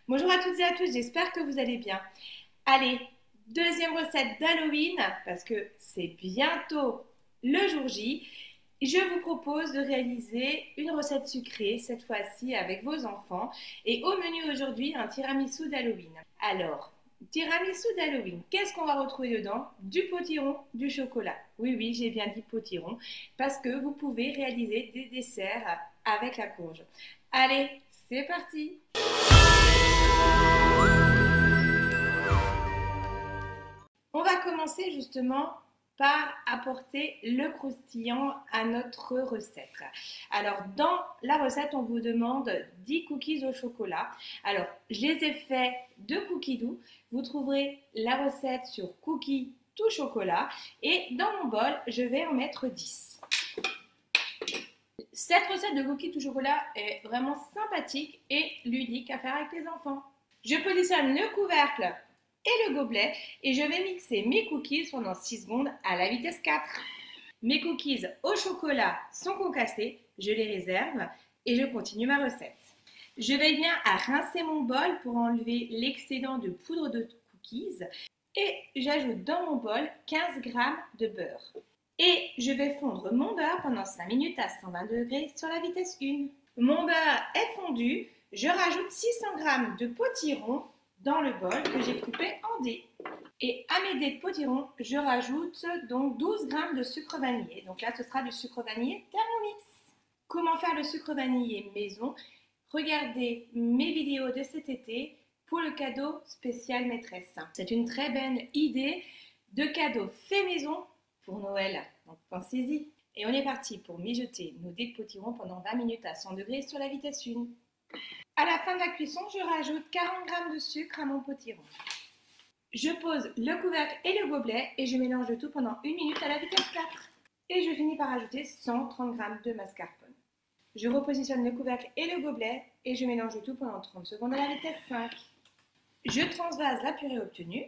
Bonjour à toutes et à tous, j'espère que vous allez bien. Allez, deuxième recette d'Halloween, parce que c'est bientôt le jour J. Je vous propose de réaliser une recette sucrée, cette fois-ci avec vos enfants. Et au menu aujourd'hui, un tiramisu d'Halloween. Alors, tiramisu d'Halloween, qu'est-ce qu'on va retrouver dedans? Du potiron, du chocolat. Oui, oui, j'ai bien dit potiron, parce que vous pouvez réaliser des desserts avec la courge. Allez, c'est parti! On va commencer justement par apporter le croustillant à notre recette. Alors, dans la recette, on vous demande 10 cookies au chocolat. Alors, je les ai faits de cookies doux. Vous trouverez la recette sur cookies tout chocolat. Et dans mon bol, je vais en mettre 10. Cette recette de cookies tout chocolat est vraiment sympathique et ludique à faire avec les enfants. Je positionne le couvercle et le gobelet et je vais mixer mes cookies pendant 6 secondes à la vitesse 4. Mes cookies au chocolat sont concassés, je les réserve et je continue ma recette. Je veille bien à rincer mon bol pour enlever l'excédent de poudre de cookies et j'ajoute dans mon bol 15 g de beurre. Et je vais fondre mon beurre pendant 5 minutes à 120 degrés sur la vitesse 1. Mon beurre est fondu, je rajoute 600 g de potiron dans le bol que j'ai coupé en dés. Et à mes dés de potiron, je rajoute donc 12 g de sucre vanillé. Donc là, ce sera du sucre vanillé Thermomix. Comment faire le sucre vanillé maison? Regardez mes vidéos de cet été pour le cadeau spécial maîtresse. C'est une très belle idée de cadeau fait maison pour Noël. Donc pensez-y. Et on est parti pour mijoter nos dés de potiron pendant 20 minutes à 100 degrés sur la vitesse 1. À la fin de la cuisson, je rajoute 40 g de sucre à mon potiron. Je pose le couvercle et le gobelet et je mélange le tout pendant 1 minute à la vitesse 4. Et je finis par ajouter 130 g de mascarpone. Je repositionne le couvercle et le gobelet et je mélange le tout pendant 30 secondes à la vitesse 5. Je transvase la purée obtenue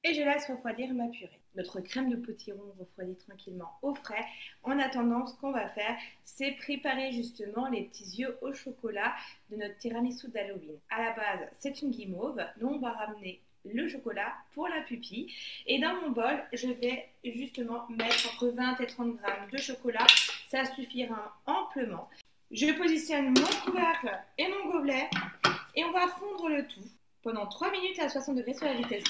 et je laisse refroidir ma purée. Notre crème de potiron refroidit tranquillement au frais. En attendant, ce qu'on va faire, c'est préparer justement les petits yeux au chocolat de notre tiramisu d'Halloween. À la base, c'est une guimauve, donc on va ramener le chocolat pour la pupille. Et dans mon bol, je vais justement mettre entre 20 et 30 g de chocolat. Ça suffira amplement. Je positionne mon couvercle et mon gobelet et on va fondre le tout pendant 3 minutes à 60 degrés sur la vitesse 2.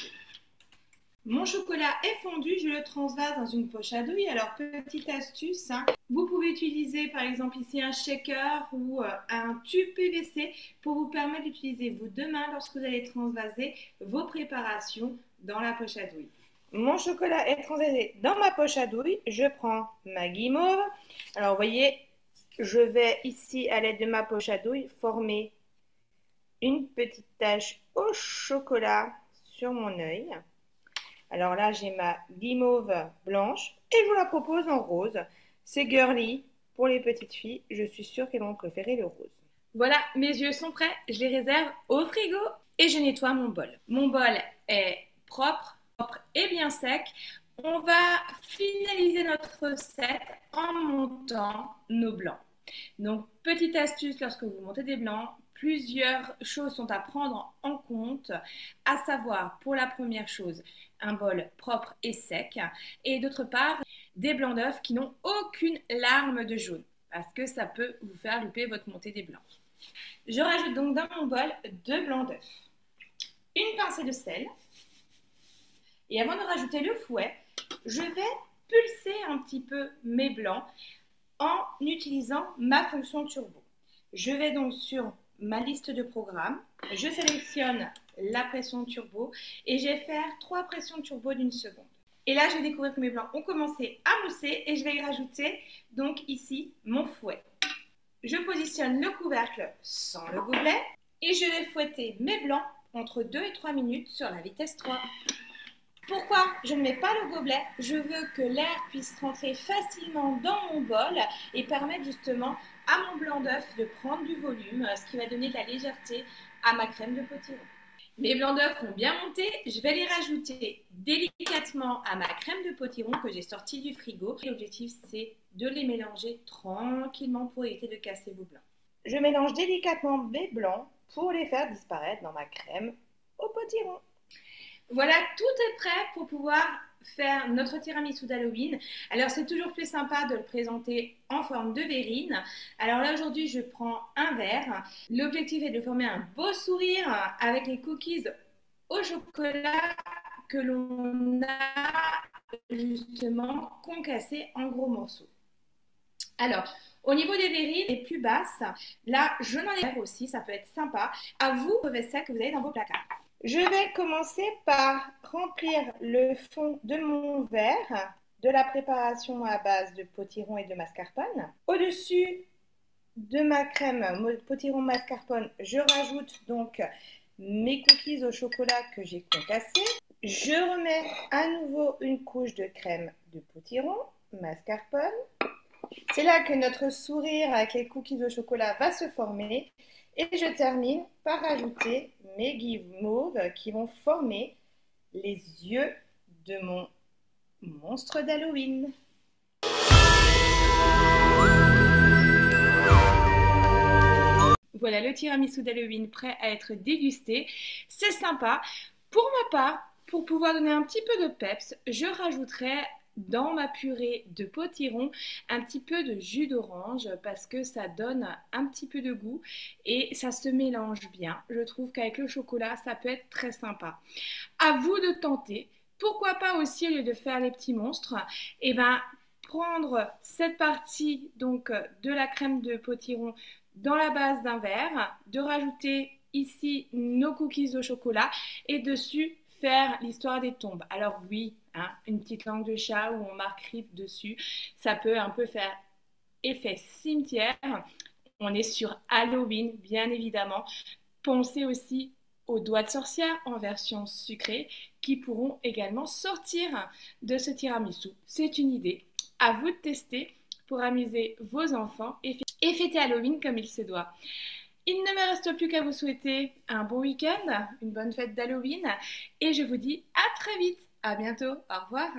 Mon chocolat est fondu, je le transvase dans une poche à douille. Alors, petite astuce, vous pouvez utiliser par exemple ici un shaker ou un tube PVC pour vous permettre d'utiliser vos deux mains lorsque vous allez transvaser vos préparations dans la poche à douille. Mon chocolat est transvasé dans ma poche à douille. Je prends ma guimauve. Alors, vous voyez, je vais ici, à l'aide de ma poche à douille, former une petite tache au chocolat sur mon œil. Alors là, j'ai ma guimauve blanche et je vous la propose en rose. C'est girly pour les petites filles. Je suis sûre qu'elles vont préférer le rose. Voilà, mes yeux sont prêts. Je les réserve au frigo et je nettoie mon bol. Mon bol est propre et bien sec. On va finaliser notre recette en montant nos blancs. Donc, petite astuce lorsque vous montez des blancs, plusieurs choses sont à prendre en compte, à savoir pour la première chose, un bol propre et sec et d'autre part, des blancs d'œufs qui n'ont aucune larme de jaune parce que ça peut vous faire louper votre montée des blancs. Je rajoute donc dans mon bol 2 blancs d'œufs, une pincée de sel et avant de rajouter le fouet, je vais pulser un petit peu mes blancs en utilisant ma fonction turbo. Je vais donc sur ma liste de programmes, je sélectionne la pression turbo et je vais faire 3 pressions turbo d'1 seconde. Et là, je vais découvrir que mes blancs ont commencé à mousser et je vais y rajouter donc ici mon fouet. Je positionne le couvercle sans le gobelet et je vais fouetter mes blancs entre 2 et 3 minutes sur la vitesse 3. Pourquoi je ne mets pas le gobelet? Je veux que l'air puisse rentrer facilement dans mon bol et permettre justement à mon blanc d'œuf de prendre du volume, ce qui va donner de la légèreté à ma crème de potiron. Mes blancs d'œuf ont bien monté, je vais les rajouter délicatement à ma crème de potiron que j'ai sortie du frigo. L'objectif, c'est de les mélanger tranquillement pour éviter de casser vos blancs. Je mélange délicatement mes blancs pour les faire disparaître dans ma crème au potiron. Voilà, tout est prêt pour pouvoir faire notre tiramisu d'Halloween. Alors c'est toujours plus sympa de le présenter en forme de verrine. Alors là aujourd'hui je prends un verre. L'objectif est de former un beau sourire avec les cookies au chocolat que l'on a justement concassés en gros morceaux. Alors, au niveau des verrines les plus basses, là je n'en ai pas aussi, ça peut être sympa. À vous, ça que vous avez dans vos placards. Je vais commencer par remplir le fond de mon verre de la préparation à base de potiron et de mascarpone. Au-dessus de ma crème potiron mascarpone, je rajoute donc mes cookies au chocolat que j'ai concassés. Je remets à nouveau une couche de crème de potiron mascarpone. C'est là que notre sourire avec les cookies au chocolat va se former. Et je termine par ajouter mes guimauves qui vont former les yeux de mon monstre d'Halloween. Voilà le tiramisu d'Halloween prêt à être dégusté. C'est sympa. Pour ma part, pour pouvoir donner un petit peu de peps, je rajouterai dans ma purée de potiron un petit peu de jus d'orange parce que ça donne un petit peu de goût et ça se mélange bien. Je trouve qu'avec le chocolat, ça peut être très sympa. À vous de tenter. Pourquoi pas aussi, au lieu de faire les petits monstres, prendre cette partie donc de la crème de potiron dans la base d'un verre, de rajouter ici nos cookies au chocolat et dessus faire l'histoire des tombes. Alors oui, une petite langue de chat où on marque RIP dessus, ça peut un peu faire effet cimetière. On est sur Halloween, bien évidemment. Pensez aussi aux doigts de sorcière en version sucrée qui pourront également sortir de ce tiramisu. C'est une idée. À vous de tester pour amuser vos enfants et fêter Halloween comme il se doit. Il ne me reste plus qu'à vous souhaiter un bon week-end, une bonne fête d'Halloween et je vous dis à très vite. À bientôt. Au revoir.